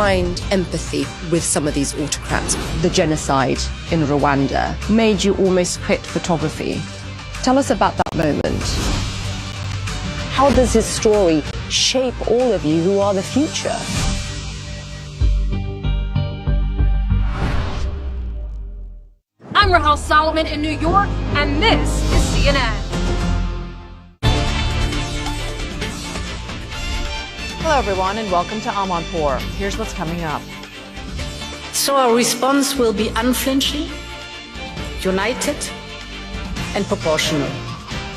find empathy with some of these autocrats. The genocide in Rwanda made you almost quit photography. Tell us about that moment. How does his story shape all of you who are the future? I'm Rahel Solomon in New York, and this is CNN. Hello, everyone, and welcome to Amanpour. Here's what's coming up. So our response will be unflinching, united, and proportional.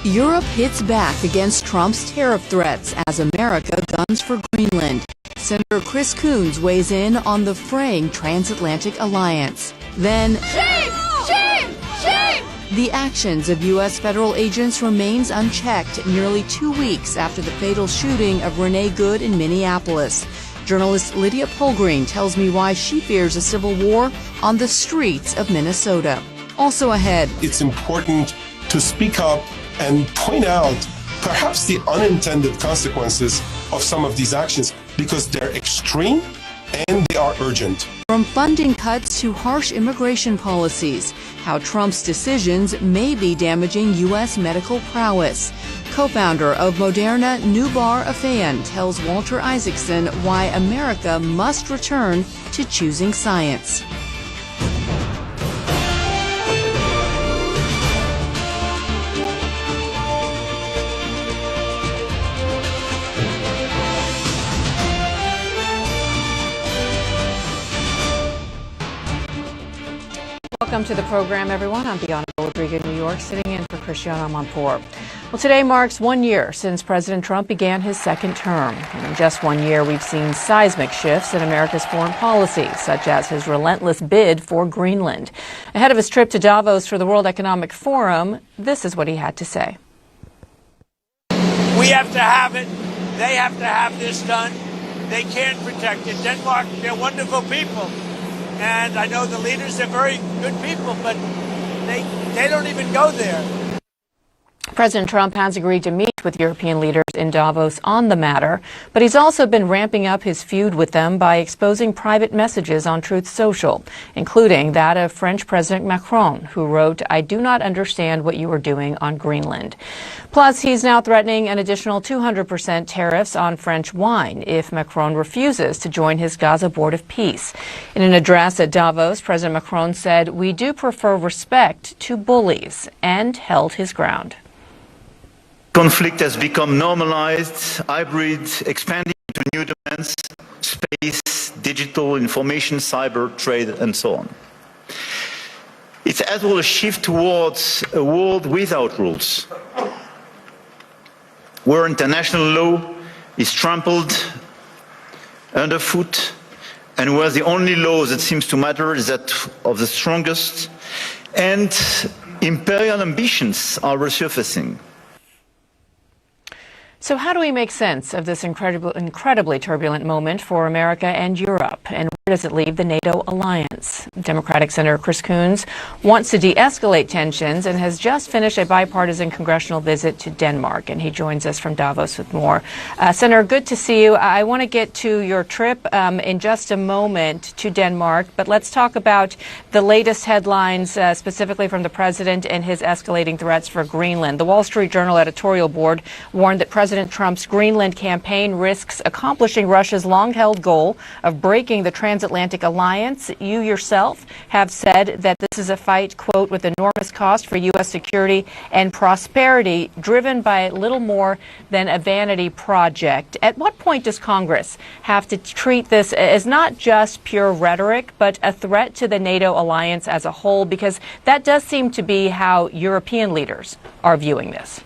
Europe hits back against Trump's tariff threats as America guns for Greenland. Senator Chris Coons weighs in on the fraying transatlantic alliance. Then, Shame! Shame! Shame! the actions of U.S. federal agents remains unchecked nearly 2 weeks after the fatal shooting of Renee Good in Minneapolis. Journalist Lydia Polgreen tells me why she fears a civil war on the streets of Minnesota. Also ahead, it's important to speak up and point out perhaps the unintended consequences of some of these actions because they're extreme and they are urgent. From funding cuts to harsh immigration policies, how Trump's decisions may be damaging U.S. medical prowess. Co-founder of Moderna, Nubar Afeyan, tells Walter Isaacson why America must return to choosing science. Welcome to the program, everyone. I'm Bianna, Golodryga, New York, sitting in for Amanpour. Well, today marks 1 year since President Trump began his second term. And in just 1 year, we've seen seismic shifts in America's foreign policy, such as his relentless bid for Greenland. Ahead of his trip to Davos for the World Economic Forum, this is what he had to say. We have to have it. They have to have this done. They can't protect it. Denmark, they're wonderful people. And I know the leaders are very good people, but they don't even go there. President Trump has agreed to meet with European leaders in Davos on the matter, but he's also been ramping up his feud with them by exposing private messages on Truth Social, including that of French President Macron, who wrote, "I do not understand what you are doing on Greenland." Plus, he's now threatening an additional 200% tariffs on French wine if Macron refuses to join his Gaza Board of Peace. In an address at Davos, President Macron said, "We do prefer respect to bullies," and held his ground. Conflict has become normalized, hybrid, expanding into new domains, space, digital, information, cyber, trade, and so on. It's as well a shift towards a world without rules, where international law is trampled underfoot, and where the only law that seems to matter is that of the strongest, and imperial ambitions are resurfacing. So how do we make sense of this incredibly turbulent moment for America and Europe? And where does it leave the NATO alliance? Democratic Senator Chris Coons wants to de-escalate tensions and has just finished a bipartisan congressional visit to Denmark. And he joins us from Davos with more. Senator, good to see you. I want to get to your trip in just a moment to Denmark. But let's talk about the latest headlines, specifically from the president and his escalating threats for Greenland. The Wall Street Journal editorial board warned that President Trump's Greenland campaign risks accomplishing Russia's long-held goal of breaking the transatlantic alliance. You yourself have said that this is a fight, quote, with enormous cost for U.S. security and prosperity, driven by little more than a vanity project. At what point does Congress have to treat this as not just pure rhetoric, but a threat to the NATO alliance as a whole? Because that does seem to be how European leaders are viewing this.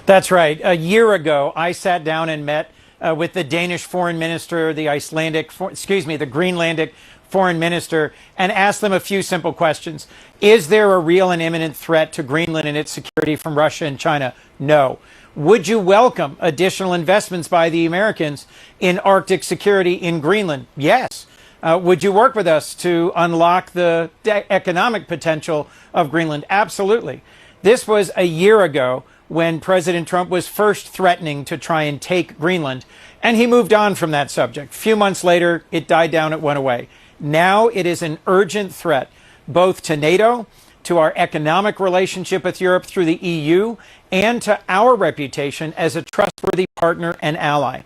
That's right. A year ago, I sat down and met with the Danish foreign minister, the Greenlandic foreign minister, and asked them a few simple questions. Is there a real and imminent threat to Greenland and its security from Russia and China? No. Would you welcome additional investments by the Americans in Arctic security in Greenland? Yes. Would you work with us to unlock the economic potential of Greenland? Absolutely. This was a year ago when President Trump was first threatening to try and take Greenland. And he moved on from that subject. A few months later, it died down, it went away. Now it is an urgent threat, both to NATO, to our economic relationship with Europe through the EU, and to our reputation as a trustworthy partner and ally.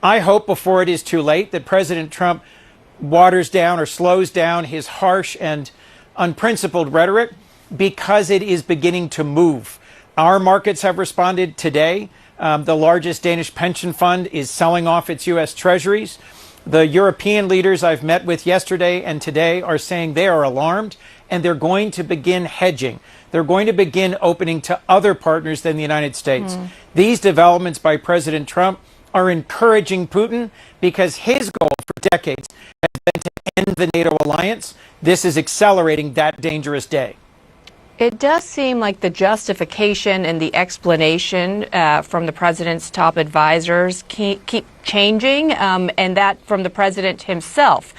I hope before it is too late that President Trump waters down or slows down his harsh and unprincipled rhetoric, because it is beginning to move. Our markets have responded today. The largest Danish pension fund is selling off its U.S. treasuries. The European leaders I've met with yesterday and today are saying they are alarmed, and they're going to begin hedging. They're going to begin opening to other partners than the United States. These developments by President Trump are encouraging Putin, because his goal for decades has been to end the NATO alliance. This is accelerating that dangerous day. It does seem like the justification and the explanation from the president's top advisors keep changing, and that from the president himself.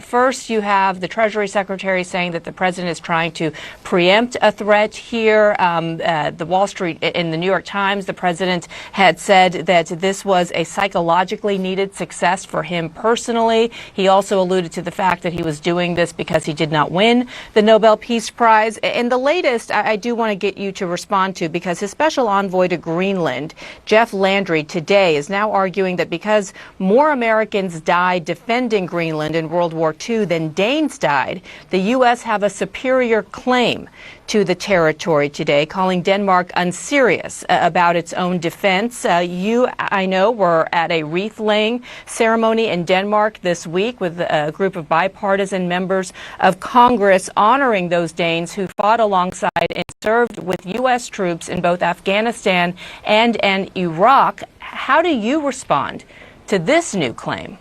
First, you have the Treasury Secretary saying that the president is trying to preempt a threat here. The Wall Street, in the New York Times, the president had said that this was a psychologically needed success for him personally. He also alluded to the fact that he was doing this because he did not win the Nobel Peace Prize. And the latest, I do want to get you to respond to, because his special envoy to Greenland, Jeff Landry, today is now arguing that because more Americans died defending Greenland in World War II than Danes died, the U.S. have a superior claim to the territory today, calling Denmark unserious about its own defense. You, I know, were at a wreath-laying ceremony in Denmark this week with a group of bipartisan members of Congress honoring those Danes who fought alongside and served with U.S. troops in both Afghanistan and Iraq. How do you respond to this new claim?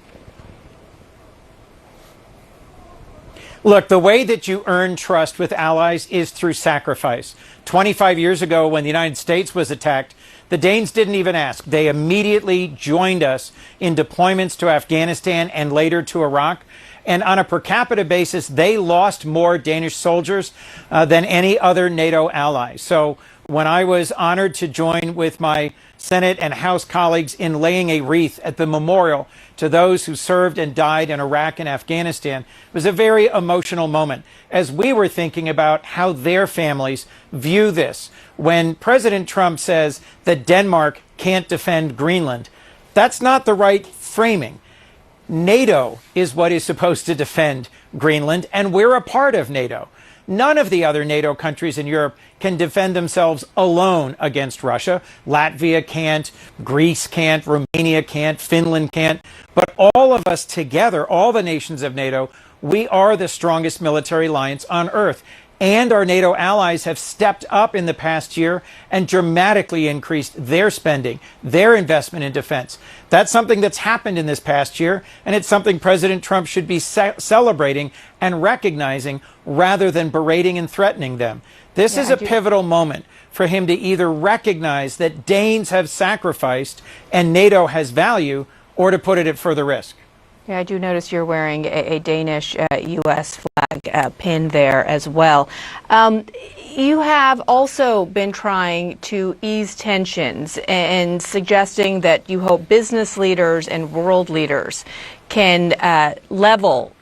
Look, the way that you earn trust with allies is through sacrifice. 25 years ago, when the United States was attacked, the Danes didn't even ask. They immediately joined us in deployments to Afghanistan and later to Iraq. And on a per capita basis, they lost more Danish soldiers than any other NATO ally. So when I was honored to join with my Senate and House colleagues in laying a wreath at the memorial to those who served and died in Iraq and Afghanistan, it was a very emotional moment as we were thinking about how their families view this. When President Trump says that Denmark can't defend Greenland, that's not the right framing. NATO is what is supposed to defend Greenland, and we're a part of NATO. None of the other NATO countries in Europe can defend themselves alone against Russia. Latvia can't, Greece can't, Romania can't, Finland can't. But all of us together, all the nations of NATO, we are the strongest military alliance on earth. And our NATO allies have stepped up in the past year and dramatically increased their spending, their investment in defense. That's something that's happened in this past year, and it's something President Trump should be celebrating and recognizing rather than berating and threatening them. This is a pivotal moment for him to either recognize that Danes have sacrificed and NATO has value, or to put it at further risk. Yeah, I do notice you're wearing a Danish U.S. flag pin there as well. You have also been trying to ease tensions and suggesting that you hope business leaders and world leaders can level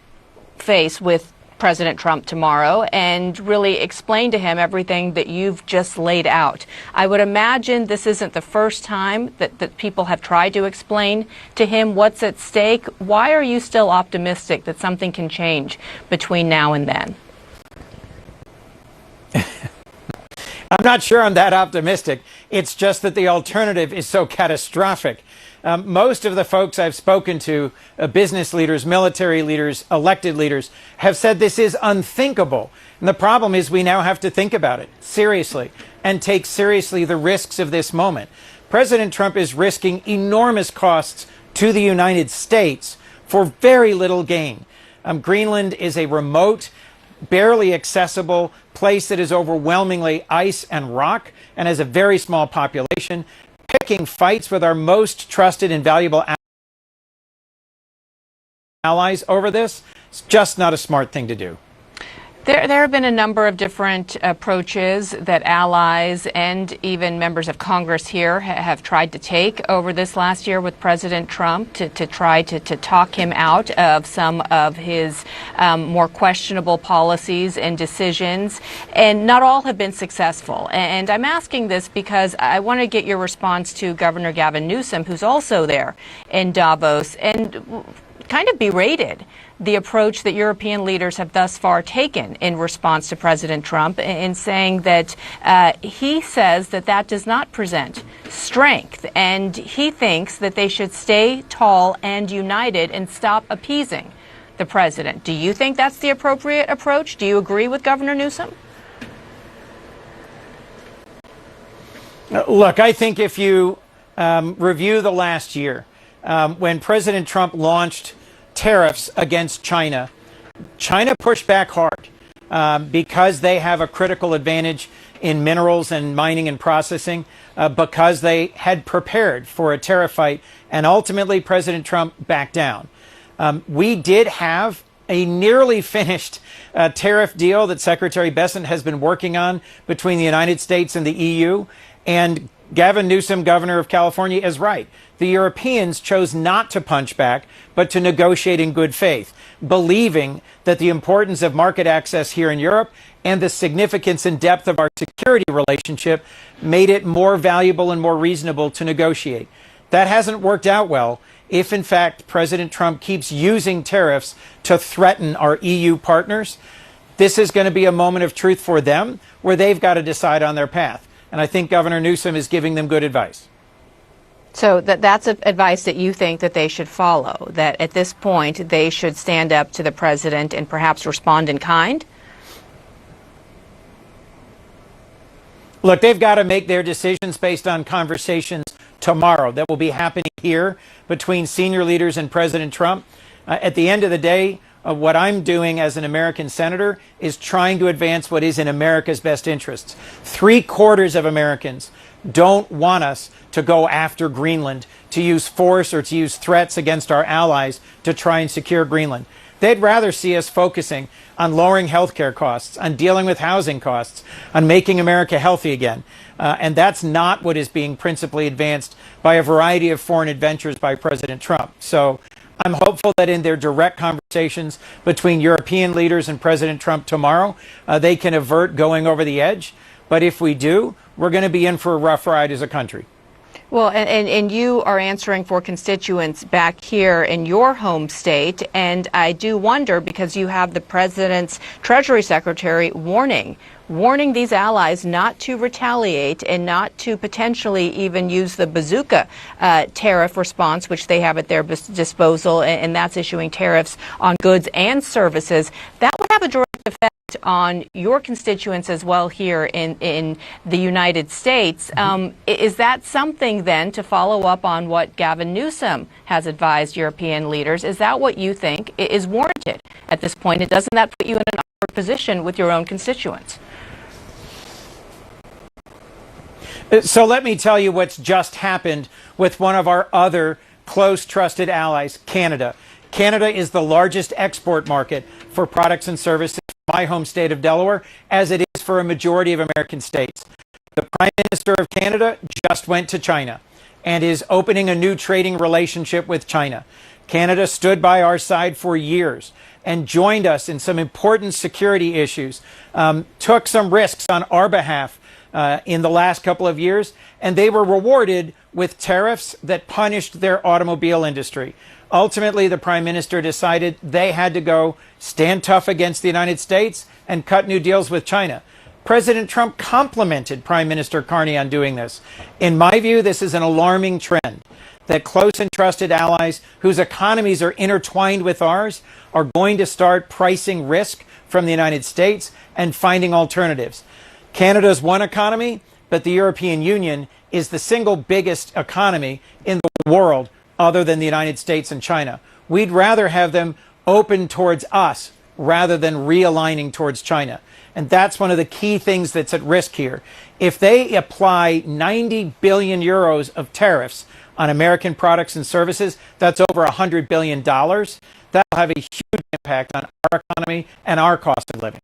face with President Trump tomorrow and really explain to him everything that you've just laid out. I would imagine this isn't the first time that people have tried to explain to him what's at stake. Why are you still optimistic that something can change between now and then? I'm not sure I'm that optimistic. It's just that the alternative is so catastrophic. Most of the folks I've spoken to, business leaders, military leaders, elected leaders, have said this is unthinkable. And the problem is we now have to think about it seriously and take seriously the risks of this moment. President Trump is risking enormous costs to the United States for very little gain. Greenland is a remote, barely accessible place that is overwhelmingly ice and rock and has a very small population. Picking fights with our most trusted and valuable allies over this is just not a smart thing to do. There have been a number of different approaches that allies and even members of Congress here have tried to take over this last year with President Trump to try to talk him out of some of his more questionable policies and decisions. And not all have been successful. And I'm asking this because I want to get your response to Governor Gavin Newsom, who's also there in Davos, and kind of berated the approach that European leaders have thus far taken in response to President Trump, in saying that he says that that does not present strength, and he thinks that they should stay tall and united and stop appeasing the president. Do you think that's the appropriate approach? Do you agree with Governor Newsom? Look, I think if you review the last year, when President Trump launched tariffs against China, China pushed back hard because they have a critical advantage in minerals and mining and processing, because they had prepared for a tariff fight, and ultimately President Trump backed down. We did have a nearly finished tariff deal that Secretary Bessent has been working on between the United States and the EU, and Gavin Newsom, governor of California, is right. The Europeans chose not to punch back, but to negotiate in good faith, believing that the importance of market access here in Europe and the significance and depth of our security relationship made it more valuable and more reasonable to negotiate. That hasn't worked out well if, in fact, President Trump keeps using tariffs to threaten our EU partners. This is going to be a moment of truth for them, where they've got to decide on their path. And I think Governor Newsom is giving them good advice. So that's advice that you think that they should follow, that at this point they should stand up to the president and perhaps respond in kind? Look, they've got to make their decisions based on conversations tomorrow that will be happening here between senior leaders and President Trump. At the end of the day, what I'm doing as an American senator is trying to advance what is in America's best interests. 3/4 of Americans don't want us to go after Greenland, to use force or to use threats against our allies to try and secure Greenland. They'd rather see us focusing on lowering healthcare costs, on dealing with housing costs, on making America healthy again. And that's not what is being principally advanced by a variety of foreign adventures by President Trump. So I'm hopeful that in their direct conversations between European leaders and President Trump tomorrow, they can avert going over the edge. But if we do, we're going to be in for a rough ride as a country. Well, and you are answering for constituents back here in your home state, and I do wonder, because you have the president's Treasury Secretary warning these allies not to retaliate and not to potentially even use the bazooka tariff response, which they have at their disposal, and that's issuing tariffs on goods and services. That would have a direct effect on your constituents as well here in the United States. Is that something then to follow up on what Gavin Newsom has advised European leaders? Is that what you think is warranted at this point? And doesn't that put you in an awkward position with your own constituents? So let me tell you what's just happened with one of our other close, trusted allies, Canada. Canada is the largest export market for products and services from my home state of Delaware, as it is for a majority of American states. The Prime Minister of Canada just went to China and is opening a new trading relationship with China. Canada stood by our side for years and joined us in some important security issues, took some risks on our behalf in the last couple of years, and they were rewarded with tariffs that punished their automobile industry. Ultimately, the Prime Minister decided they had to go stand tough against the United States and cut new deals with China. President Trump complimented Prime Minister Carney on doing this. In my view, this is an alarming trend that close and trusted allies whose economies are intertwined with ours are going to start pricing risk from the United States and finding alternatives. Canada's one economy, but the European Union is the single biggest economy in the world other than the United States and China. We'd rather have them open towards us rather than realigning towards China. And that's one of the key things that's at risk here. If they apply 90 billion euros of tariffs on American products and services, that's over $100 billion. That'll have a huge impact on our economy and our cost of living.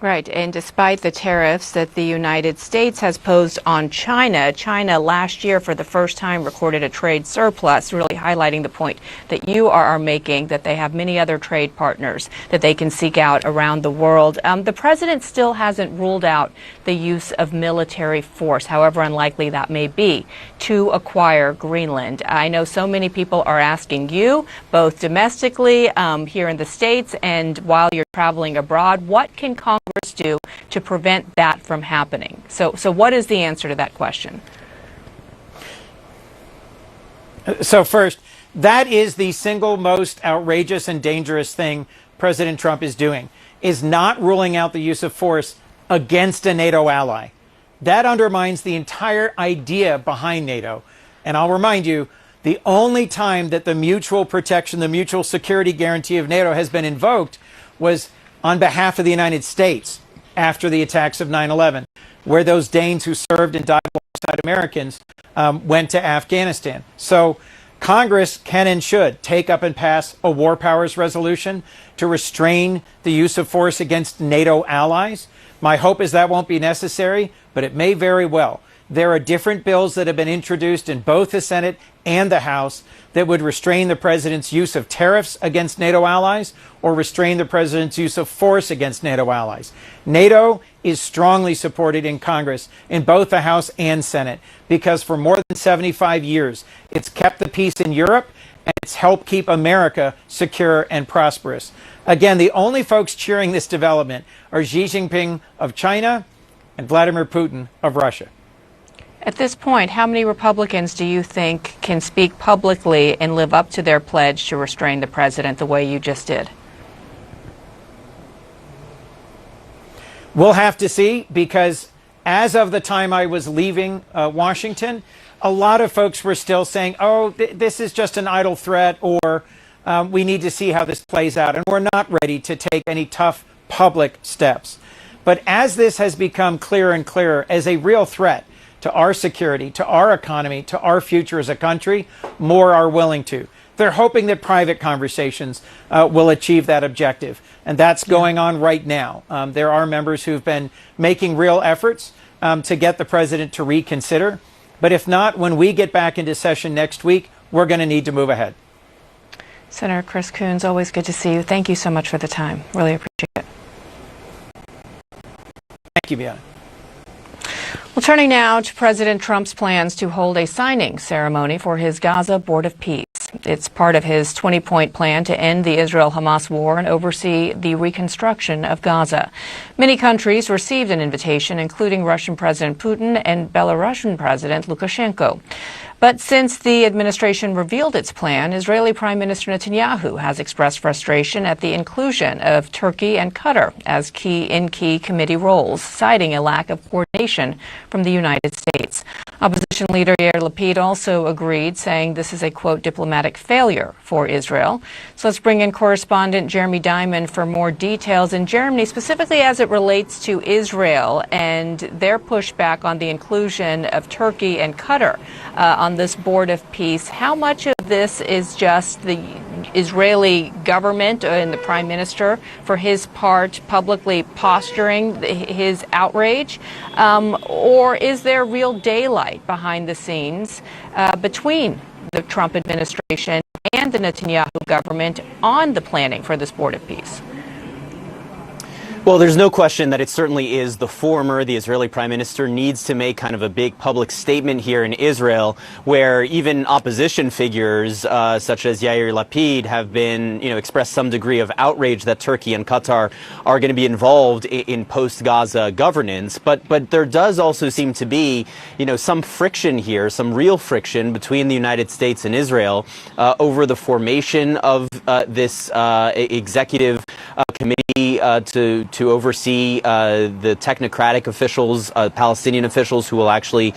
Right, and despite the tariffs that the United States has posed on China, China last year for the first time recorded a trade surplus, really highlighting the point that you are making, that they have many other trade partners that they can seek out around the world. The president still hasn't ruled out the use of military force, however unlikely that may be, to acquire Greenland. I know so many people are asking you, both domestically here in the States and while you're traveling abroad, what can Congress do to prevent that from happening? So what is the answer to that question? So first, that is the single most outrageous and dangerous thing President Trump is doing, is not ruling out the use of force against a NATO ally. That undermines the entire idea behind NATO. And I'll remind you, the only time that the mutual protection, the mutual security guarantee of NATO has been invoked was on behalf of the United States after the attacks of 9/11, where those Danes who served and died alongside Americans went to Afghanistan. So Congress can and should take up and pass a war powers resolution to restrain the use of force against NATO allies. My hope is that won't be necessary, but it may very well. There are different bills that have been introduced in both the Senate and the House that would restrain the president's use of tariffs against NATO allies or restrain the president's use of force against NATO allies. NATO is strongly supported in Congress in both the House and Senate because for more than 75 years, it's kept the peace in Europe and it's helped keep America secure and prosperous. Again, the only folks cheering this development are Xi Jinping of China and Vladimir Putin of Russia. At this point, how many Republicans do you think can speak publicly and live up to their pledge to restrain the president the way you just did? We'll have to see, because as of the time I was leaving Washington, a lot of folks were still saying, oh, this is just an idle threat, or we need to see how this plays out. And we're not ready to take any tough public steps. But as this has become clearer and clearer as a real threat to our security, to our economy, to our future as a country, more are willing to. They're hoping that private conversations will achieve that objective. And that's going on right now. There are members who've been making real efforts to get the president to reconsider. But if not, when we get back into session next week, we're going to need to move ahead. Senator Chris Coons, always good to see you. Thank you so much for the time. Really appreciate it. Thank you, Bianna. Well, turning now to President Trump's plans to hold a signing ceremony for his Gaza Board of Peace. It's part of his 20-point plan to end the Israel-Hamas war and oversee the reconstruction of Gaza. Many countries received an invitation, including Russian President Putin and Belarusian President Lukashenko. But since the administration revealed its plan, Israeli Prime Minister Netanyahu has expressed frustration at the inclusion of Turkey and Qatar as key committee roles, citing a lack of coordination from the United States. Opposition leader Yair Lapid also agreed, saying this is a, quote, diplomatic failure for Israel. So let's bring in correspondent Jeremy Diamond for more details. And Jeremy, specifically as it relates to Israel and their pushback on the inclusion of Turkey and Qatar on this Board of Peace, how much of this is just the Israeli government and the prime minister, for his part, publicly posturing his outrage? Or is there real daylight behind the scenes between the Trump administration and the Netanyahu government on the planning for this Board of Peace? Well, there's no question that it certainly is the former. The Israeli prime minister needs to make kind of a big public statement here in Israel, where even opposition figures such as Yair Lapid have been, expressed some degree of outrage that Turkey and Qatar are going to be involved in post-Gaza governance. But there does also seem to be, some friction here, some real friction between the United States and Israel over the formation of this executive committee to oversee the technocratic officials, Palestinian officials who will actually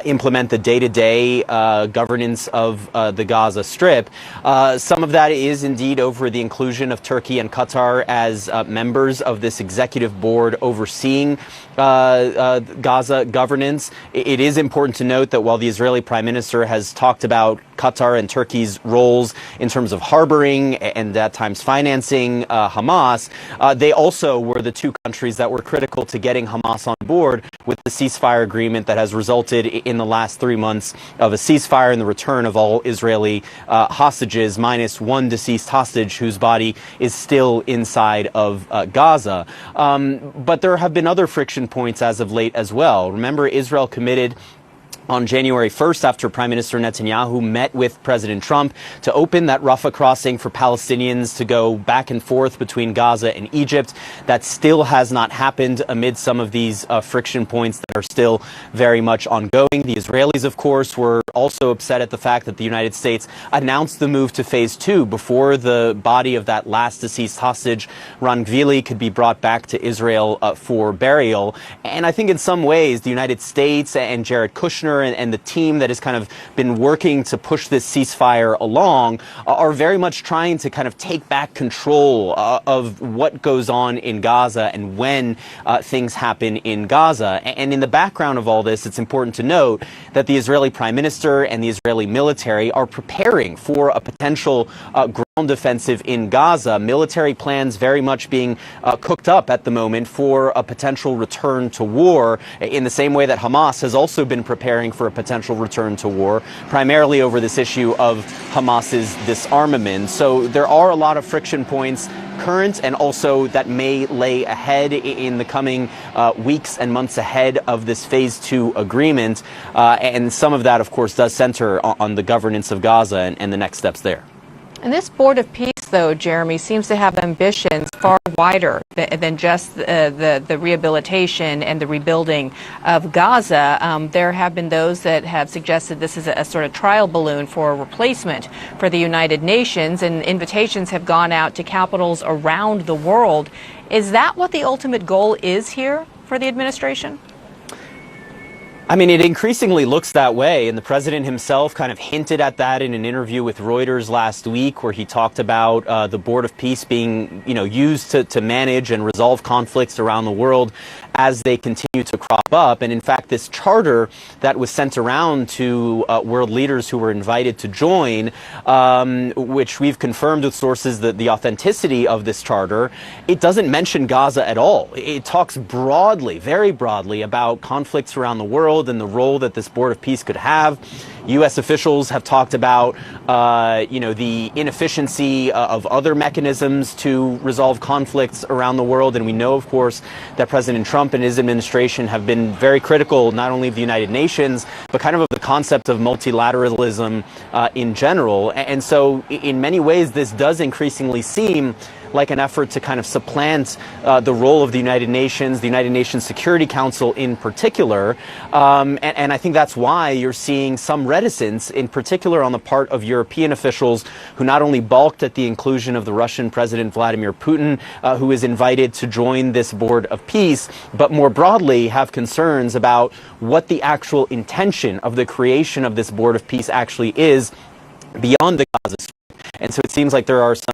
implement the day-to-day governance of the Gaza Strip. Some of that is indeed over the inclusion of Turkey and Qatar as members of this executive board overseeing Gaza governance. It is important to note that while the Israeli prime minister has talked about Qatar and Turkey's roles in terms of harboring and at times financing Hamas, they they also were the two countries that were critical to getting Hamas on board with the ceasefire agreement that has resulted in the last 3 months of a ceasefire and the return of all Israeli hostages, minus one deceased hostage whose body is still inside of Gaza. But there have been other friction points as of late as well. Remember, Israel committed on January 1st, after Prime Minister Netanyahu met with President Trump, to open that Rafah crossing for Palestinians to go back and forth between Gaza and Egypt. That still has not happened amid some of these friction points that are still very much ongoing. The Israelis, of course, were also upset at the fact that the United States announced the move to phase 2 before the body of that last deceased hostage, Ran Gvili, could be brought back to Israel for burial. And I think in some ways, the United States and Jared Kushner and the team that has kind of been working to push this ceasefire along are very much trying to kind of take back control of what goes on in Gaza and when things happen in Gaza. And in the background of all this, it's important to note that the Israeli Prime Minister and the Israeli military are preparing for a potential ground offensive in Gaza. Military plans very much being cooked up at the moment for a potential return to war, in the same way that Hamas has also been preparing for a potential return to war, primarily over this issue of Hamas's disarmament. So there are a lot of friction points current and also that may lay ahead in the coming weeks and months ahead of this phase 2 agreement. And some of that, of course, does center on the governance of Gaza and the next steps there. And this Board of Peace, though, Jeremy, seems to have ambitions far wider than just the rehabilitation and the rebuilding of Gaza. There have been those that have suggested this is a sort of trial balloon for a replacement for the United Nations, and invitations have gone out to capitals around the world. Is that what the ultimate goal is here for the administration? I mean, it increasingly looks that way, and the president himself kind of hinted at that in an interview with Reuters last week, where he talked about the Board of Peace being, used to manage and resolve conflicts around the world as they continue to crop up. And in fact, this charter that was sent around to world leaders who were invited to join, which we've confirmed with sources that the authenticity of this charter, it doesn't mention Gaza at all. It talks broadly, very broadly, about conflicts around the world and the role that this Board of Peace could have. U.S. officials have talked about, the inefficiency of other mechanisms to resolve conflicts around the world. And we know, of course, that President Trump and his administration have been very critical, not only of the United Nations, but kind of the concept of multilateralism in general. And so in many ways, this does increasingly seem like an effort to kind of supplant the role of the United Nations Security Council in particular. And I think that's why you're seeing some reticence, in particular on the part of European officials who not only balked at the inclusion of the Russian President Vladimir Putin, who is invited to join this Board of Peace, but more broadly have concerns about what the actual intention of the creation of this Board of Peace actually is beyond the Gaza Strip. And so it seems like there are some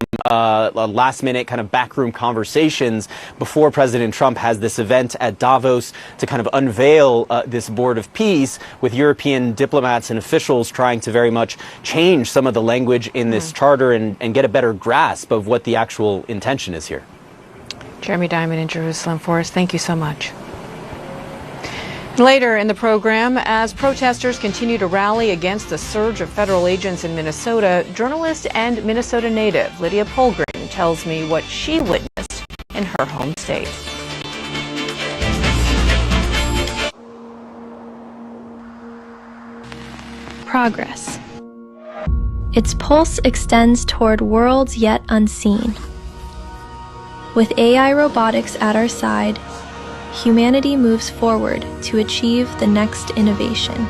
last-minute kind of backroom conversations before President Trump has this event at Davos to kind of unveil this Board of Peace, with European diplomats and officials trying to very much change some of the language in this charter and get a better grasp of what the actual intention is here. Jeremy Diamond in Jerusalem for us. Thank you so much. Later in the program, as protesters continue to rally against the surge of federal agents in Minnesota, journalist and Minnesota native Lydia Polgren tells me what she witnessed in her home state. Progress. Its pulse extends toward worlds yet unseen. With AI robotics at our side, humanity moves forward to achieve the next innovation.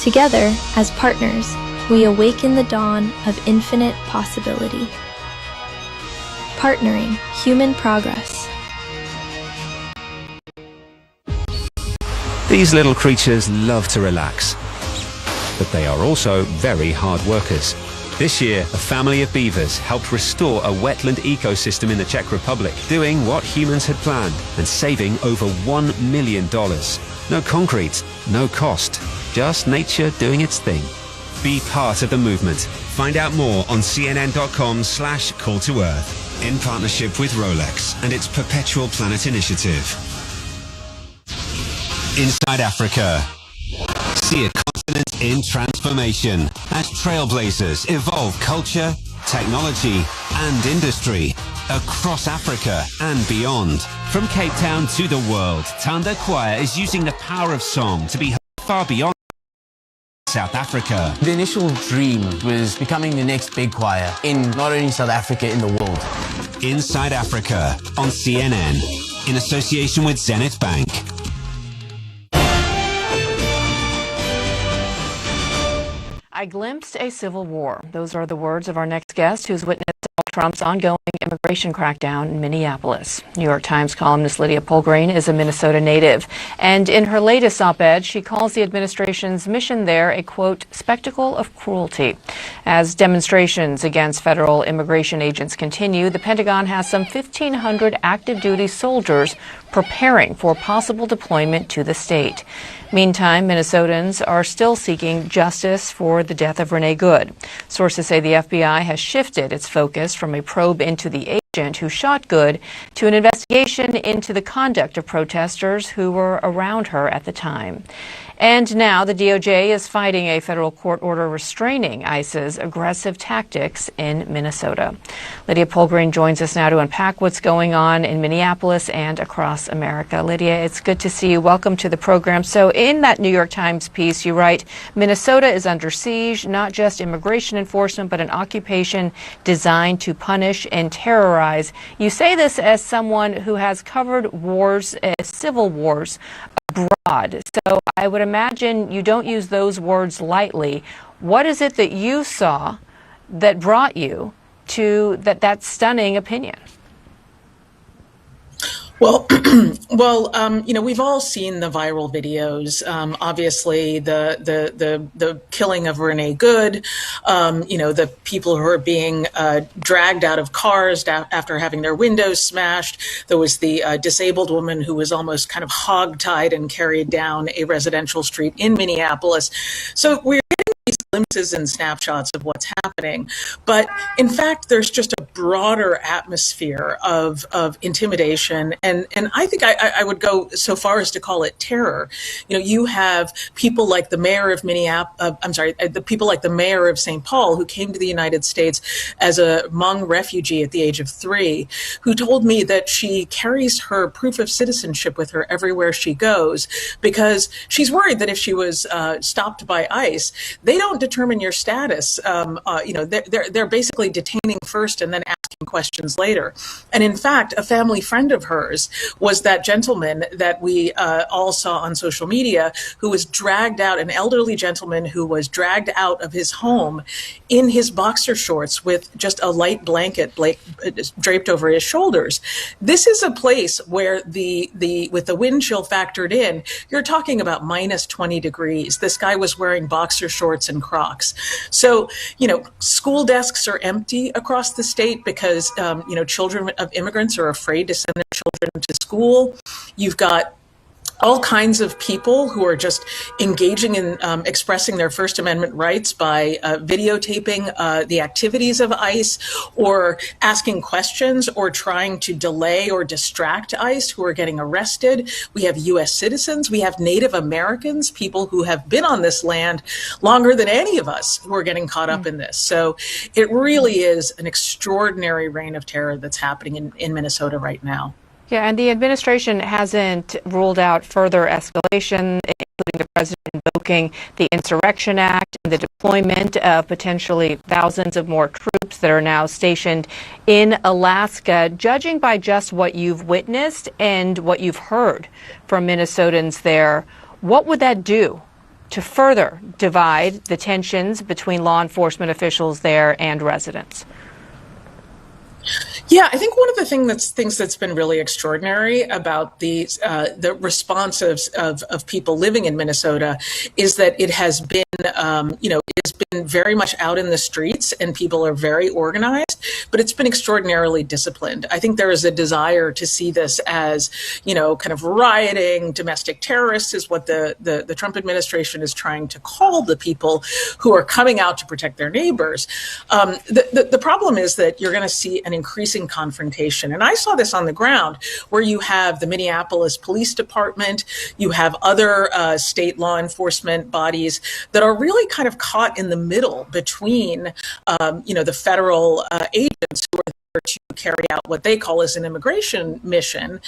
Together, as partners, we awaken the dawn of infinite possibility. Partnering human progress. These little creatures love to relax, but they are also very hard workers. This year, a family of beavers helped restore a wetland ecosystem in the Czech Republic, doing what humans had planned and saving over $1 million. No concrete, no cost, just nature doing its thing. Be part of the movement. Find out more on cnn.com/call to earth. in partnership with Rolex and its Perpetual Planet initiative. Inside Africa. See a continent in transformation as trailblazers evolve culture, technology and industry across Africa and beyond. From Cape Town to the world, Tanda Choir is using the power of song to be heard far beyond South Africa. The initial dream was becoming the next big choir in not only South Africa, in the world. Inside Africa on CNN in association with Zenith Bank. I glimpsed a civil war. Those are the words of our next guest, who's witnessed Trump's ongoing immigration crackdown in Minneapolis. New York Times columnist Lydia Polgreen is a Minnesota native, and in her latest op-ed, she calls the administration's mission there a, quote, spectacle of cruelty. As demonstrations against federal immigration agents continue, the Pentagon has some 1,500 active-duty soldiers preparing for possible deployment to the state. Meantime, Minnesotans are still seeking justice for the death of Renee Good. Sources say the FBI has shifted its focus from a probe into the agent who shot Good to an investigation into the conduct of protesters who were around her at the time. And now the DOJ is fighting a federal court order restraining ICE's aggressive tactics in Minnesota. Lydia Polgreen joins us now to unpack what's going on in Minneapolis and across America. Lydia, it's good to see you. Welcome to the program. So in that New York Times piece, you write, Minnesota is under siege, not just immigration enforcement, but an occupation designed to punish and terrorize. You say this as someone who has covered wars, civil wars, abroad. So I would imagine you don't use those words lightly. What is it that you saw that brought you to that stunning opinion? Well, we've all seen the viral videos. Obviously, the killing of Renee Good. The people who are being dragged out of cars after having their windows smashed. There was the disabled woman who was almost kind of hogtied and carried down a residential street in Minneapolis. So we're getting these glimpses and snapshots of what's happening, but in fact, there's just a broader atmosphere of intimidation, and I think I would go so far as to call it terror. You have people like the mayor of the people like the mayor of St. Paul, who came to the United States as a Hmong refugee at the age of 3, who told me that she carries her proof of citizenship with her everywhere she goes because she's worried that if she was stopped by ICE, they don't determine your status. They're basically detaining first and then asking questions later. And in fact, a family friend of hers was that gentleman that we all saw on social media who was dragged out, an elderly gentleman who was dragged out of his home in his boxer shorts with just a light blanket draped over his shoulders. This is a place where with the wind chill factored in, you're talking about minus 20 degrees. This guy was wearing boxer shorts and Crocs. So, school desks are empty across the state because, children of immigrants are afraid to send their children to school. You've got all kinds of people who are just engaging in expressing their First Amendment rights by videotaping the activities of ICE or asking questions or trying to delay or distract ICE who are getting arrested. We have U.S. citizens. We have Native Americans, people who have been on this land longer than any of us, who are getting caught up in this. So it really is an extraordinary reign of terror that's happening in Minnesota right now. Yeah, and the administration hasn't ruled out further escalation, including the president invoking the Insurrection Act and the deployment of potentially thousands of more troops that are now stationed in Alaska. Judging by just what you've witnessed and what you've heard from Minnesotans there, what would that do to further divide the tensions between law enforcement officials there and residents? Yeah, I think one of the things that's been really extraordinary about the response of people living in Minnesota is that it has been, been very much out in the streets and people are very organized, but it's been extraordinarily disciplined. I think there is a desire to see this as, kind of rioting, domestic terrorists is what the Trump administration is trying to call the people who are coming out to protect their neighbors. The problem is that you're going to see an increasing confrontation. And I saw this on the ground where you have the Minneapolis Police Department, you have other state law enforcement bodies that are really kind of caught in the middle between, the federal agents who are there to carry out what they call as an immigration mission,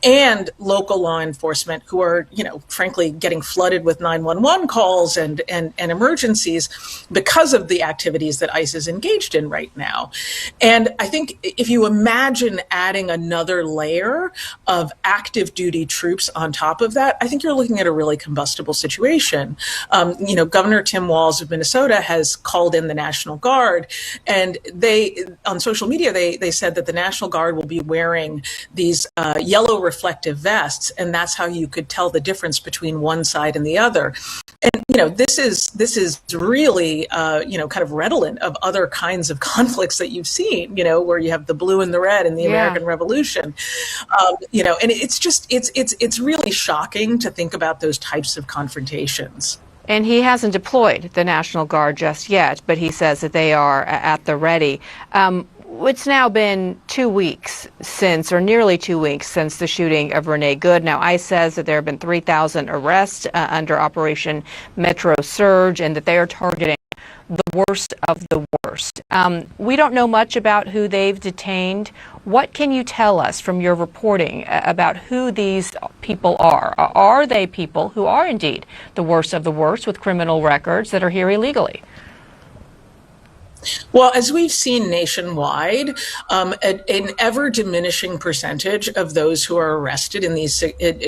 and local law enforcement who are, frankly, getting flooded with 911 calls and emergencies because of the activities that ICE is engaged in right now. And I think if you imagine adding another layer of active duty troops on top of that, I think you're looking at a really combustible situation. Governor Tim Walz of Minnesota has called in the National Guard, and they, on social media, they said that the National Guard will be wearing these yellow reflective vests, and that's how you could tell the difference between one side and the other. And this is really kind of redolent of other kinds of conflicts that you've seen, where you have the blue and the red in the American Revolution, and it's really shocking to think about those types of confrontations. And he hasn't deployed the National Guard just yet, but he says that they are at the ready. It's now been 2 weeks since, or nearly 2 weeks since the shooting of Renee Good. Now, ICE says that there have been 3,000 arrests under Operation Metro Surge, and that they are targeting the worst of the worst. We don't know much about who they've detained. What can you tell us from your reporting about who these people are? Are they people who are indeed the worst of the worst with criminal records that are here illegally? Well, as we've seen nationwide, an ever diminishing percentage of those who are arrested in these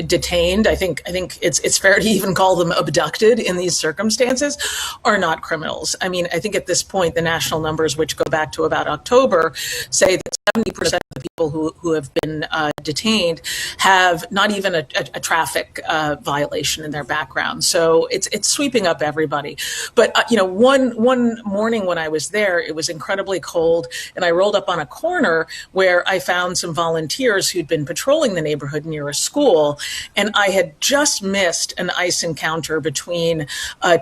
detained, I think it's fair to even call them abducted in these circumstances, are not criminals. I mean, I think at this point, the national numbers, which go back to about October, say that 70% of the people who have been detained have not even a traffic violation in their background. So it's sweeping up everybody. But one morning when I was there, it was incredibly cold, and I rolled up on a corner where I found some volunteers who'd been patrolling the neighborhood near a school, and I had just missed an ICE encounter between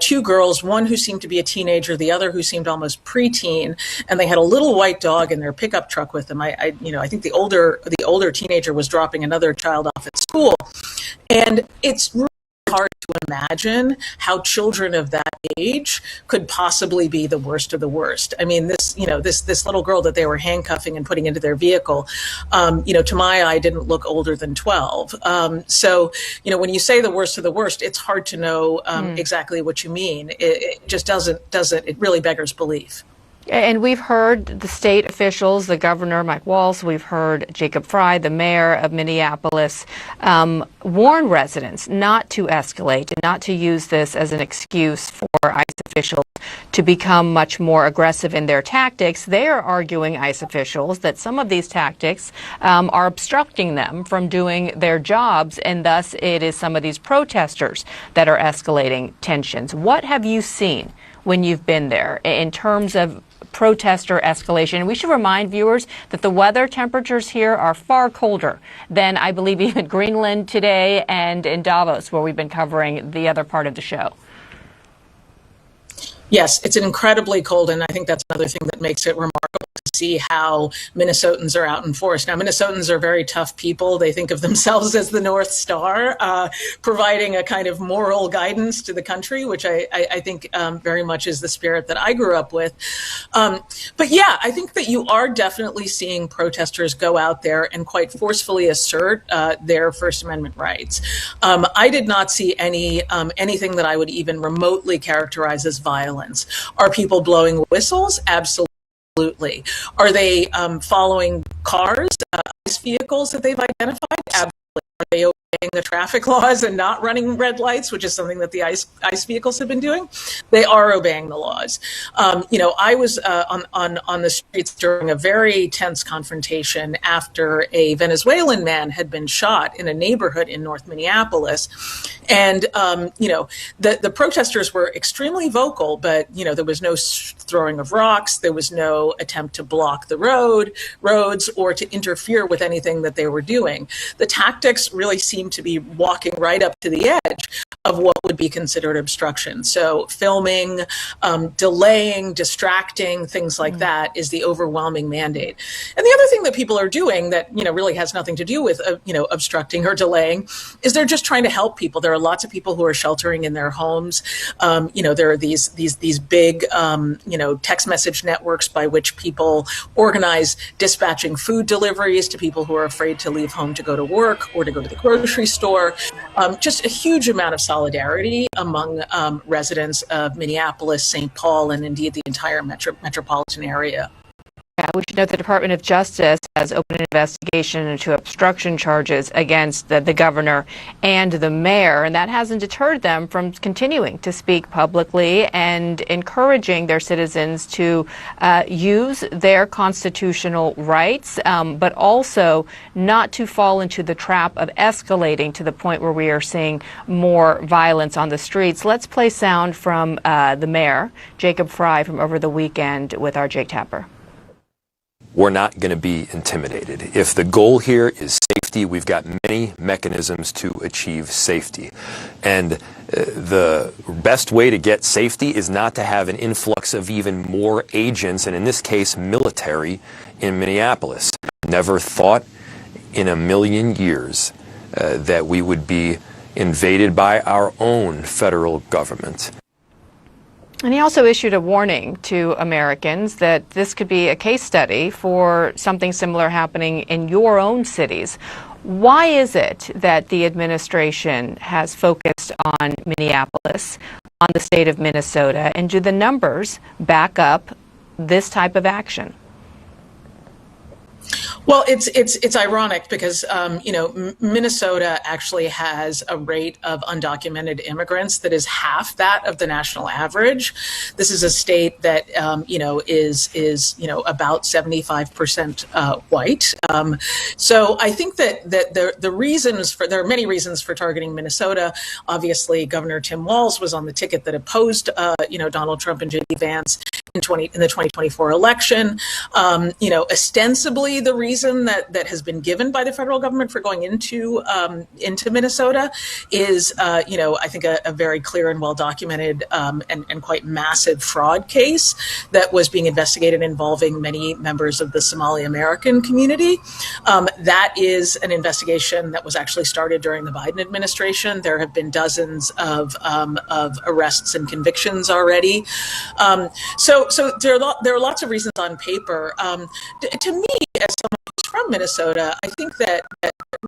two girls, one who seemed to be a teenager, the other who seemed almost preteen, and they had a little white dog in their pickup truck with them. I think the older teenager was dropping another child off at school, and it's really hard to imagine how children of that age could possibly be the worst of the worst. I mean, this little girl that they were handcuffing and putting into their vehicle, to my eye, didn't look older than 12. So, when you say the worst of the worst, it's hard to know exactly what you mean. It just doesn't. It really beggars belief. And we've heard the state officials, the governor, Mike Walz, we've heard Jacob Frey, the mayor of Minneapolis, warn residents not to escalate and not to use this as an excuse for ICE officials to become much more aggressive in their tactics. They are arguing, ICE officials, that some of these tactics are obstructing them from doing their jobs, and thus it is some of these protesters that are escalating tensions. What have you seen when you've been there in terms of protester escalation? We should remind viewers that the weather temperatures here are far colder than, I believe, even Greenland today and in Davos, where we've been covering the other part of the show. Yes, it's incredibly cold, and I think that's another thing that makes it remarkable to see how Minnesotans are out in force. Now, Minnesotans are very tough people. They think of themselves as the North Star, providing a kind of moral guidance to the country, which I think very much is the spirit that I grew up with. But yeah, I think that you are definitely seeing protesters go out there and quite forcefully assert their First Amendment rights. I did not see anything that I would even remotely characterize as violence. Are people blowing whistles? Absolutely. Are they following cars, ICE vehicles that they've identified? Absolutely. Are they the traffic laws and not running red lights, which is something that the ICE vehicles have been doing. They are obeying the laws. I was on the streets during a very tense confrontation after a Venezuelan man had been shot in a neighborhood in North Minneapolis. And, the protesters were extremely vocal, but, there was no throwing of rocks. There was no attempt to block the roads or to interfere with anything that they were doing. The tactics really seemed to be walking right up to the edge of what would be considered obstruction. So filming, delaying, distracting, things like that is the overwhelming mandate. And the other thing that people are doing that, really has nothing to do with, obstructing or delaying is they're just trying to help people. There are lots of people who are sheltering in their homes. There are these big, text message networks by which people organize dispatching food deliveries to people who are afraid to leave home to go to work or to go to the grocery store. Just a huge amount of solidarity among residents of Minneapolis, St. Paul, and indeed the entire metropolitan area. Yeah, we should note the Department of Justice has opened an investigation into obstruction charges against the governor and the mayor, and that hasn't deterred them from continuing to speak publicly and encouraging their citizens to use their constitutional rights, but also not to fall into the trap of escalating to the point where we are seeing more violence on the streets. Let's play sound from the mayor, Jacob Fry, from over the weekend with our Jake Tapper. We're not going to be intimidated. If the goal here is safety, we've got many mechanisms to achieve safety. And the best way to get safety is not to have an influx of even more agents, and in this case, military, in Minneapolis. Never thought in a million years that we would be invaded by our own federal government. And he also issued a warning to Americans that this could be a case study for something similar happening in your own cities. Why is it that the administration has focused on Minneapolis, on the state of Minnesota, and do the numbers back up this type of action? Well, it's ironic because, Minnesota actually has a rate of undocumented immigrants that is half that of the national average. This is a state that, is about 75% white. So I think that there are many reasons for targeting Minnesota. Obviously, Governor Tim Walz was on the ticket that opposed, Donald Trump and J.D. Vance in the 2024 election. Ostensibly the reason that has been given by the federal government for going into Minnesota is, I think a very clear and well documented and quite massive fraud case that was being investigated involving many members of the Somali American community. That is an investigation that was actually started during the Biden administration. There have been dozens of arrests and convictions already. So there are lots of reasons on paper. To me, as someone who's from Minnesota, I think that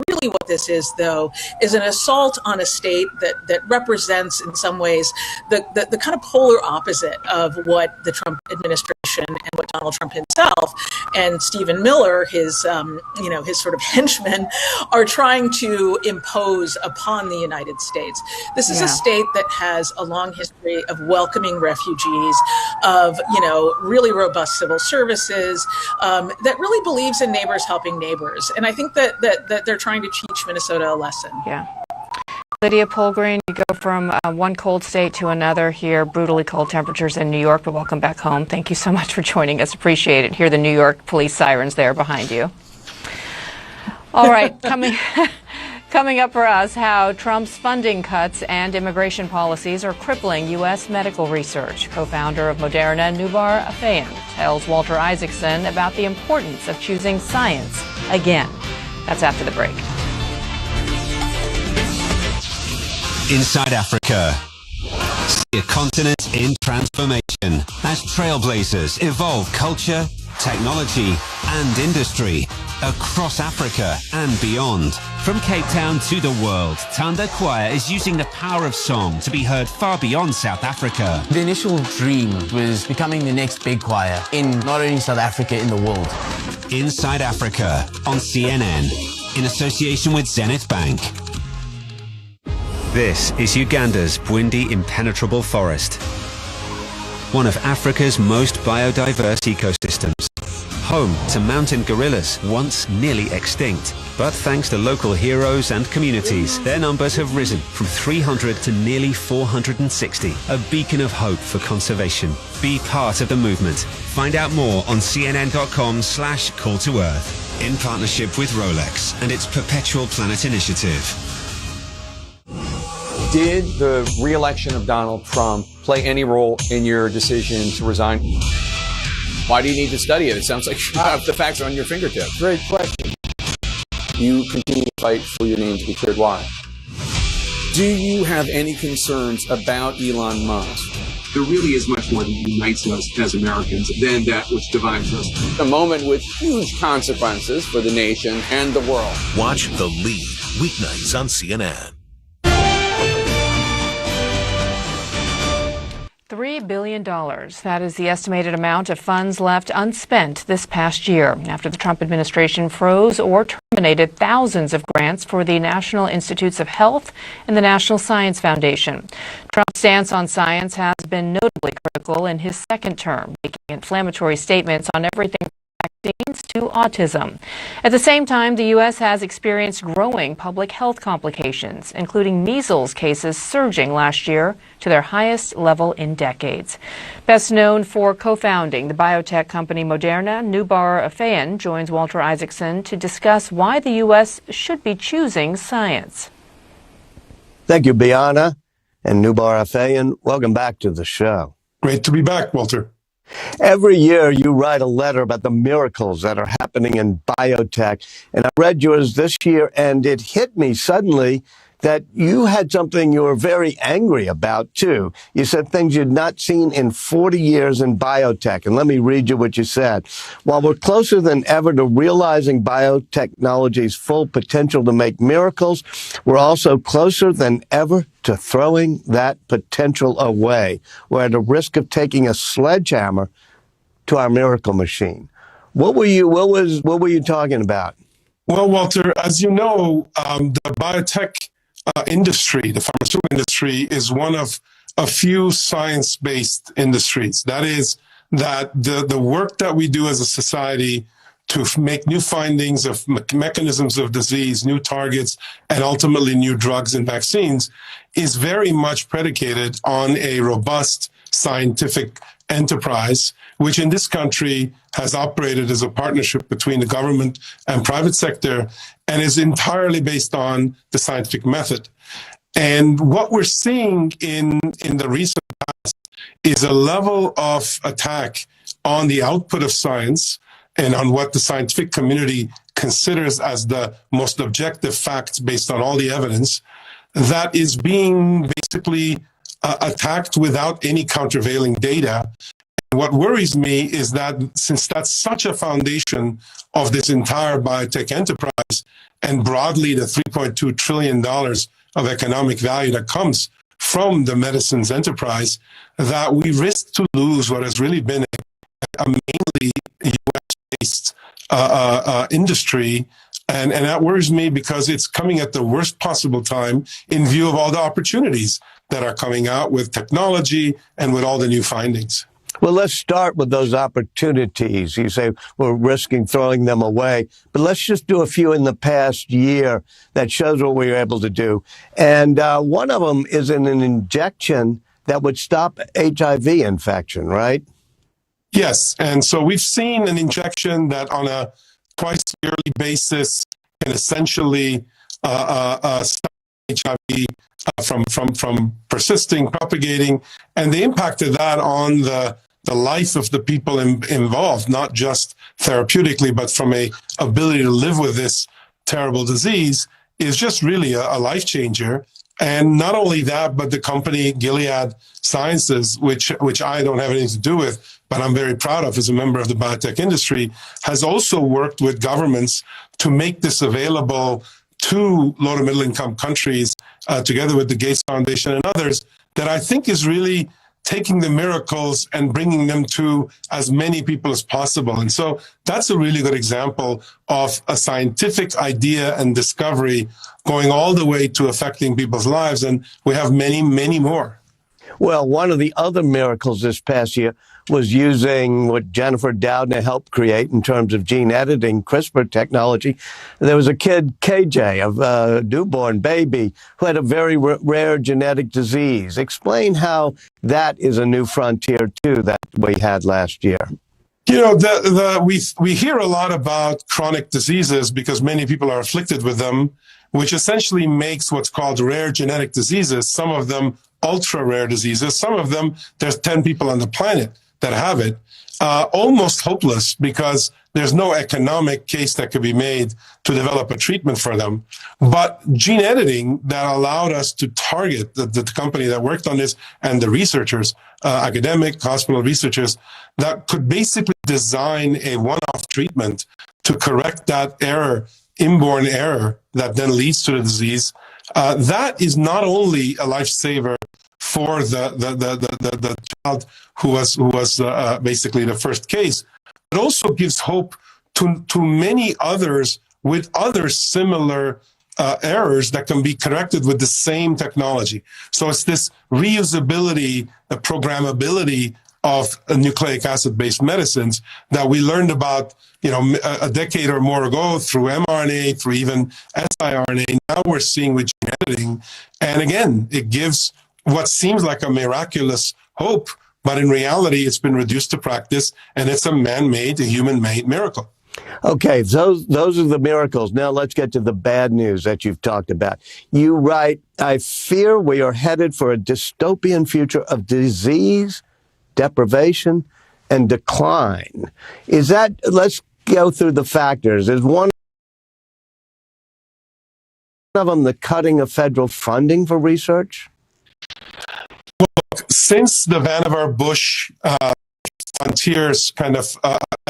really what this is, though, is an assault on a state that represents, in some ways, the kind of polar opposite of what the Trump administration and what Donald Trump himself and Stephen Miller, his sort of henchmen, are trying to impose upon the United States. This is a state that has a long history of welcoming refugees, of really robust civil services, that really believes in neighbors helping neighbors. And I think that they're trying to teach Minnesota a lesson. Yeah. Lydia Polgreen, you go from one cold state to another here, brutally cold temperatures in New York, but welcome back home. Thank you so much for joining us. Appreciate it. Hear the New York police sirens there behind you. All right, coming up for us, how Trump's funding cuts and immigration policies are crippling U.S. medical research. Co-founder of Moderna, Noubar Afeyan, tells Walter Isaacson about the importance of choosing science again. That's after the break. Inside Africa. See a continent in transformation as trailblazers evolve culture, technology and industry across Africa and beyond. From Cape Town to the world, Tanda Choir is using the power of song to be heard far beyond South Africa. The initial dream was becoming the next big choir in not only South Africa, in the world. Inside Africa on CNN in association with Zenith Bank. This is Uganda's Bwindi impenetrable forest, one of Africa's most biodiverse ecosystems, home to mountain gorillas once nearly extinct. But thanks to local heroes and communities, their numbers have risen from 300 to nearly 460, a beacon of hope for conservation. Be part of the movement. Find out more on cnn.com/call to earth, in partnership with Rolex and its Perpetual Planet initiative. Did the re-election of Donald Trump play any role in your decision to resign? Why do you need to study it? It sounds like you have the facts on your fingertips. Great question. You continue to fight for your name to be cleared. Why? Do you have any concerns about Elon Musk? There really is much more that unites us as Americans than that which divides us. A moment with huge consequences for the nation and the world. Watch The Lead, weeknights on CNN. $3 billion. That is the estimated amount of funds left unspent this past year after the Trump administration froze or terminated thousands of grants for the National Institutes of Health and the National Science Foundation. Trump's stance on science has been notably critical in his second term, making inflammatory statements on everything from vaccines to autism. At the same time, the U.S. has experienced growing public health complications, including measles cases surging last year to their highest level in decades. Best known for co-founding the biotech company Moderna, Noubar Afeyan joins Walter Isaacson to discuss why the U.S. should be choosing science. Thank you, Bianna and Noubar Afeyan. Welcome back to the show. Great to be back, Walter. Every year you write a letter about the miracles that are happening in biotech, and I read yours this year, and it hit me suddenly that you had something you were very angry about, too. You said things you'd not seen in 40 years in biotech. And let me read you what you said. While we're closer than ever to realizing biotechnology's full potential to make miracles, we're also closer than ever to throwing that potential away. We're at a risk of taking a sledgehammer to our miracle machine. What were you talking about? Well, Walter, as you know, the biotech industry, the pharmaceutical industry, is one of a few science-based industries. That is, that the work that we do as a society to make new findings of mechanisms of disease, new targets, and ultimately new drugs and vaccines is very much predicated on a robust scientific enterprise, which in this country has operated as a partnership between the government and private sector and is entirely based on the scientific method. And what we're seeing in the recent past is a level of attack on the output of science and on what the scientific community considers as the most objective facts based on all the evidence that is being basically attacked without any countervailing data. What worries me is that since that's such a foundation of this entire biotech enterprise and broadly the $3.2 trillion of economic value that comes from the medicines enterprise, that we risk to lose what has really been a mainly US-based industry. And that worries me because it's coming at the worst possible time in view of all the opportunities that are coming out with technology and with all the new findings. Well, let's start with those opportunities. You say we're risking throwing them away, but let's just do a few in the past year that shows what we were able to do. And one of them is an injection that would stop HIV infection, right? Yes. And so we've seen an injection that on a twice yearly basis can essentially stop HIV from persisting, propagating, and the impact of that on the life of the people involved, not just therapeutically, but from a ability to live with this terrible disease, is just really a life changer. And not only that, but the company Gilead Sciences, which I don't have anything to do with, but I'm very proud of as a member of the biotech industry, has also worked with governments to make this available to low to middle income countries, together with the Gates Foundation and others, that I think is really taking the miracles and bringing them to as many people as possible. And so that's a really good example of a scientific idea and discovery going all the way to affecting people's lives. And we have many, many more. Well, one of the other miracles this past year was using what Jennifer Doudna helped create in terms of gene editing, CRISPR technology. There was a kid, KJ, a newborn baby, who had a very rare genetic disease. Explain how that is a new frontier, too, that we had last year. You know, we hear a lot about chronic diseases because many people are afflicted with them, which essentially makes what's called rare genetic diseases, some of them ultra rare diseases, some of them, there's 10 people on the planet that have it, almost hopeless because there's no economic case that could be made to develop a treatment for them. But gene editing that allowed us to target the company that worked on this and the researchers, academic, hospital researchers, that could basically design a one-off treatment to correct that error, inborn error that then leads to the disease. That is not only a lifesaver for the child who was basically the first case, but also gives hope to many others with other similar errors that can be corrected with the same technology. So it's this reusability, the programmability of nucleic acid-based medicines that we learned about, you know, a decade or more ago through mRNA, through even siRNA. Now we're seeing with gene editing. And again, it gives what seems like a miraculous hope, but in reality, it's been reduced to practice, and it's a man-made, a human-made miracle. Okay, those are the miracles. Now let's get to the bad news that you've talked about. You write, I fear we are headed for a dystopian future of disease, deprivation, and decline. Is that, let's go through the factors. Is one of them the cutting of federal funding for research? Look, since the Vannevar-Bush frontiers kind of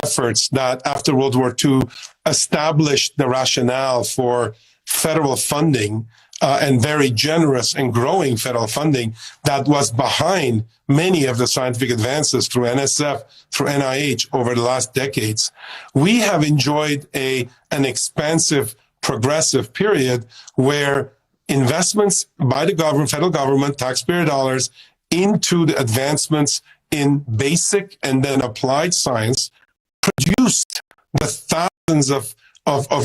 efforts that after World War II established the rationale for federal funding and very generous and growing federal funding that was behind many of the scientific advances through NSF, through NIH over the last decades, we have enjoyed an expansive, progressive period where investments by the government, federal government, taxpayer dollars into the advancements in basic and then applied science produced the thousands of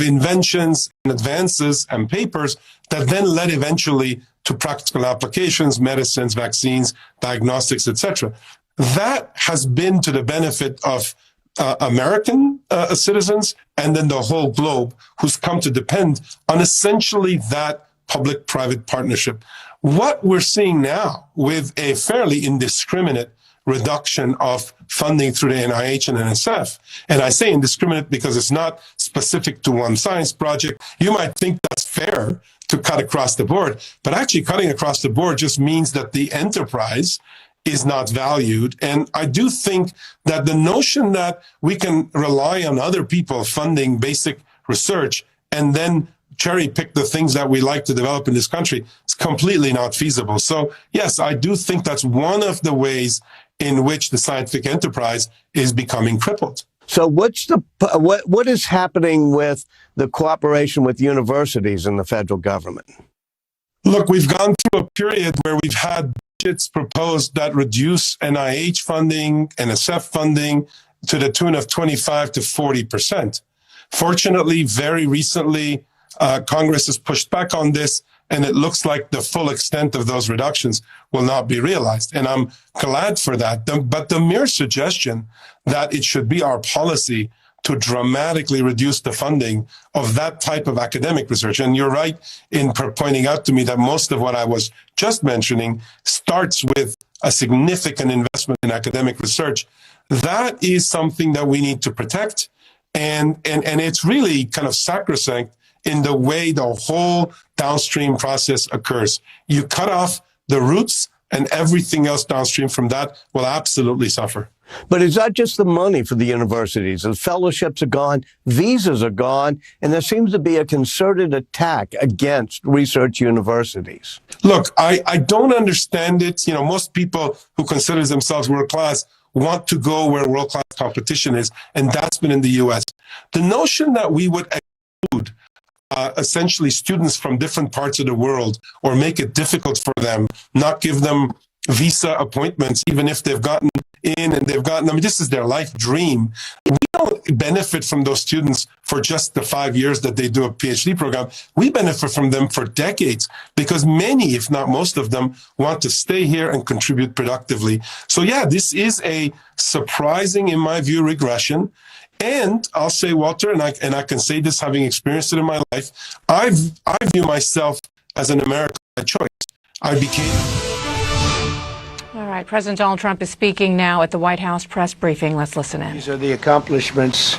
inventions and advances and papers that then led eventually to practical applications, medicines, vaccines, diagnostics, etc. That has been to the benefit of American citizens and then the whole globe, who's come to depend on essentially that public-private partnership. What we're seeing now with a fairly indiscriminate reduction of funding through the NIH and NSF, and I say indiscriminate because it's not specific to one science project. You might think that's fair to cut across the board, but actually cutting across the board just means that the enterprise is not valued. And I do think that the notion that we can rely on other people funding basic research and then cherry pick the things that we like to develop in this country is completely not feasible. So yes, I do think that's one of the ways in which the scientific enterprise is becoming crippled. So what is happening with the cooperation with universities and the federal government? Look, we've gone through a period where we've had budgets proposed that reduce NIH funding, NSF funding to the tune of 25 to 40%. Fortunately, very recently, Congress has pushed back on this, and it looks like the full extent of those reductions will not be realized. And I'm glad for that. But the mere suggestion that it should be our policy to dramatically reduce the funding of that type of academic research, and you're right in pointing out to me that most of what I was just mentioning starts with a significant investment in academic research, that is something that we need to protect. And it's really kind of sacrosanct in the way the whole downstream process occurs. You cut off the roots and everything else downstream from that will absolutely suffer. But it's not just the money for the universities. The fellowships are gone, visas are gone, and there seems to be a concerted attack against research universities. Look, I don't understand it. You know, most people who consider themselves world-class want to go where world-class competition is, and that's been in the U.S. The notion that we would exclude essentially students from different parts of the world or make it difficult for them, not give them visa appointments, even if they've gotten in and they've gotten, I mean, this is their life dream. We don't benefit from those students for just the 5 years that they do a PhD program. We benefit from them for decades because many, if not most of them, want to stay here and contribute productively. So yeah, this is a surprising, in my view, regression. And I'll say, Walter, and I can say this having experienced it in my life, I view myself as an American by choice. I became... All right, President Donald Trump is speaking now at the White House press briefing. Let's listen in. These are the accomplishments